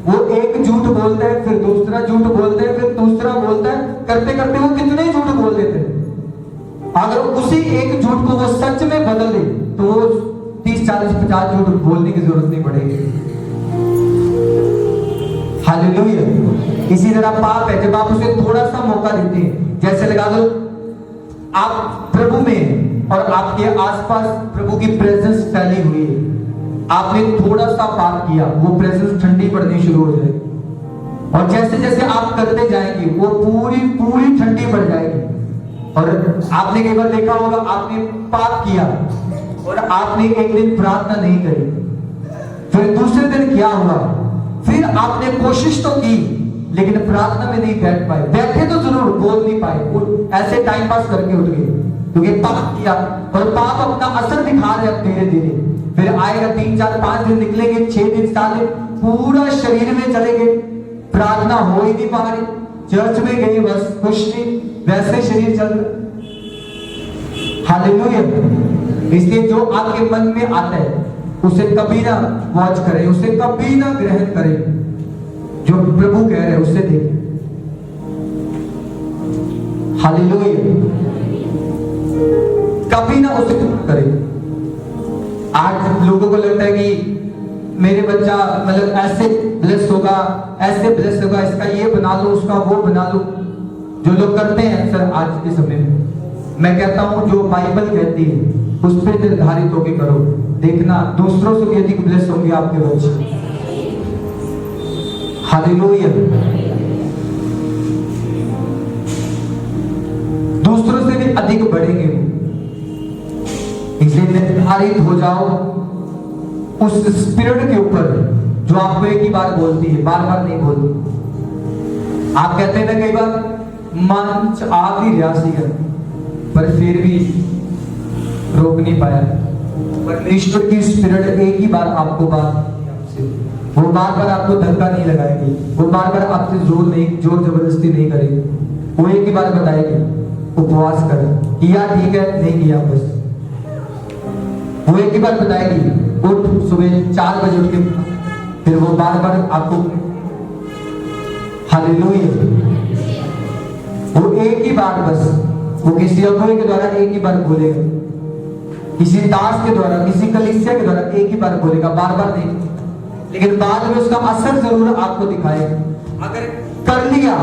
वो एक झूठ बोलता है, फिर दूसरा झूठ बोलता है, फिर दूसरा बोलता है, करते करते वो कितने झूठ बोल देते हैं। अगर उसी एक झूठ को वो सच में बदल दे तो वो 30, 40, 50 झूठ बोलने की जरूरत नहीं पड़ेगी। हालेलुया। इसी तरह पाप है, जब आप उसे थोड़ा सा मौका देते हैं, जैसे लगा लो आप प्रभु में और आपके आसपास प्रभु की प्रेजेंस फैली हुई है, आपने थोड़ा सा पाप किया, वो प्रेजेंस ठंडी पड़नी शुरू हो जाएगी, और जैसे जैसे आप करते जाएंगे वो पूरी ठंडी पड़ जाएगी। और आपने कई बार देखा होगा, आपने पाप किया और आपने एक दिन प्रार्थना नहीं करी, फिर दूसरे दिन क्या हुआ? फिर आपने कोशिश तो की लेकिन प्रार्थना में नहीं बैठ पाए, बैठे तो जरूर, बोल नहीं पाए, ऐसे टाइम पास करके उठ गए, क्योंकि पाप किया और पाप अपना असर दिखा रहे हैं धीरे धीरे। फिर आएगा 3, 4, 5 दिन निकलेंगे, 6 दिन, 7 दिन, पूरा शरीर में चले गए, प्रार्थना हो ही नहीं पा रही, चर्च में गए बस कुछ नहीं, वैसे शरीर चल रहा। हालेलुया। इसलिए जो आपके मन में आता है उसे कभी ना वॉच करें, उसे कभी ना ग्रहण करें। जो प्रभु कह रहे हैं उससे देखें। हालेलुया। कभी ना उसे करें। आज लोगों को लगता है कि मेरे बच्चा मतलब ऐसे ब्लेस होगा, ऐसे ब्लेस होगा, इसका ये बना लो, उसका वो बना लो, जो लोग करते हैं अक्सर आज के समय में। मैं कहता हूं जो बाइबल कहती है उस पर निर्धारित होकर करो। देखना दूसरों से भी अधिक ब्लेस होंगे आपके बच्चे। हालेलुया। दूसरों से भी अधिक बढ़ेंगे। इसलिए निर्धारित हो जाओ उस स्पिरिट के ऊपर जो आपको एक ही बार बोलती है, बार बार नहीं बोलती। आप कहते हैं ना कई बार मन आ भी रियासी है पर फिर भी रोक नहीं पाया। परमेश्वर की स्पिरिट एक ही बार आपको बात, वो बार बार आपको धक्का नहीं लगाएगी, वो बार बार आपसे जोर जबरदस्ती नहीं करेगी। वो एक ही बार बताएगी उपवास कर, किया ठीक है, नहीं किया बस। वो एक ही बार बताएगी उठ सुबह 4 बजे उठ के, फिर वो बार बार आपको हालेलुया। वो एक ही बार बस, वो किसी अगुवे के द्वारा एक ही बार बोलेगा, किसी दास के द्वारा, किसी कलीसिया के द्वारा एक ही बार बोलेगा, बार बार नहीं। लेकिन बाद में उसका असर जरूर आपको दिखाएगा। अगर कर लिया,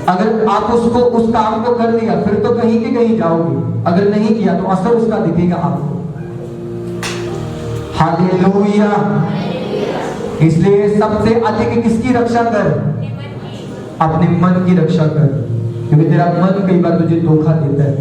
अगर आप उसको उस काम को कर लिया फिर तो कहीं के कहीं जाओगे, अगर नहीं किया तो असर उसका दिखेगा आपको। हालेलुया। इसलिए सबसे अधिक किसकी रक्षा कर? अपने मन की रक्षा कर, क्योंकि तेरा मन कई बार तुझे धोखा देता है,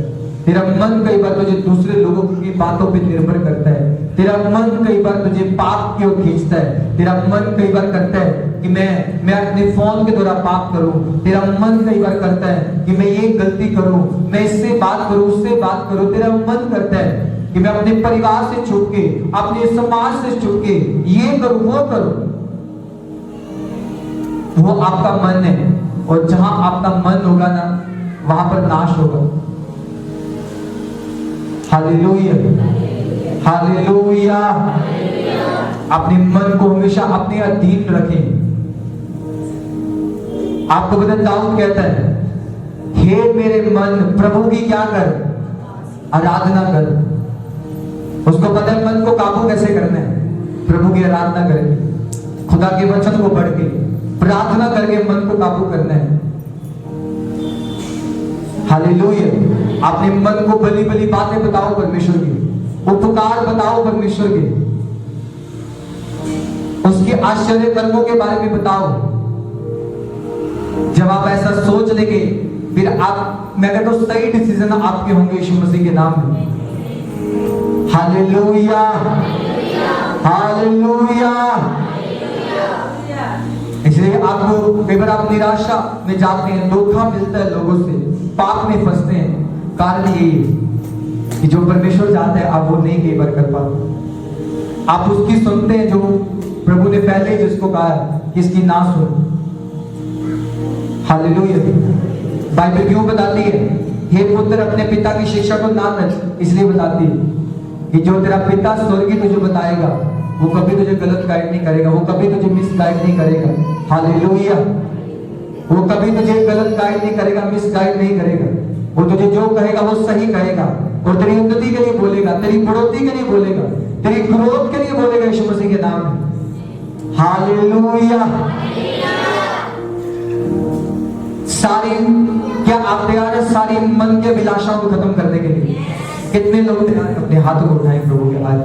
तेरा मन कई बार तुझे दूसरे लोगों की बातों पे निर्भर करता है, तेरा मन कई बार तुझे पाप की ओर खींचता है, तेरा मन कई बार करता है कि मैं अपने फोन के द्वारा पाप करूं, तेरा मन कई बार करता है कि मैं ये गलती करूं, मैं इससे बात करूं, उससे बात करूं, तेरा मन करता है कि मैं अपने परिवार से छूट के, अपने समाज से छूट के ये करूं, वो करूं। वो आपका मन है, और जहां आपका मन होगा ना वहां पर नाश होगा। Hallelujah, hallelujah. अपने मन को हमेशा अपने अधीन रखें। आपको पता, दाऊद कहता है हे मेरे मन प्रभु की क्या कर? आराधना कर। उसको पता है मन को काबू कैसे करना है, प्रभु की आराधना करके, खुदा के वचन को पढ़ के, प्रार्थना करके मन को काबू करना है। हालेलुया। अपने मन को भली भली बातें बताओ परमेश्वर की, उपकार बताओ परमेश्वर के, उसके आश्चर्य कर्मों के बारे में बताओ। जब आप ऐसा सोच लेंगे फिर आप, मैं कहता हूं सही डिसीजन आपके होंगे यीशु मसीह के नाम में। Hallelujah, hallelujah. इसलिए आपको कई बार आप निराशा में जाते हैं, धोखा मिलता है लोगों से, पाप में फंसते हैं। कारण यही है कि जो परमेश्वर चाहता है आप वो नहीं कई बार कर पाते। आप उसकी सुनते हैं जो प्रभु ने पहले जिसको कहा है कि इसकी ना सुन। हालेलुया। बाइबल क्यों बताती है हे पुत्र अपने पिता की शिक्षा को ना रच? इसलिए बताती है कि जो तेरा पिता स्वर्गीय तुझे बताएगा वो कभी तुझे गलत गाइड नहीं करेगा, वो कभी तुझे मिस गाइड नहीं करेगा। हालेलुया। वो कभी तुझे गलत गाइड नहीं करेगा, मिस गाइड नहीं करेगा। वो तुझे जो कहेगा वो सही कहेगा, और तेरी उन्नति के लिए बोलेगा, तेरी बढ़ोतरी के लिए बोलेगा, तेरी ग्रोथ के लिए बोलेगा यीशु मसीह के नाम में। हालेलुया। सारी, क्या आप तैयार है सारी मन के अभिलाषाओं को खत्म करने के लिए? कितने लोग तैयार हैं? अपने हाथों को उठाएं प्रभु के आज।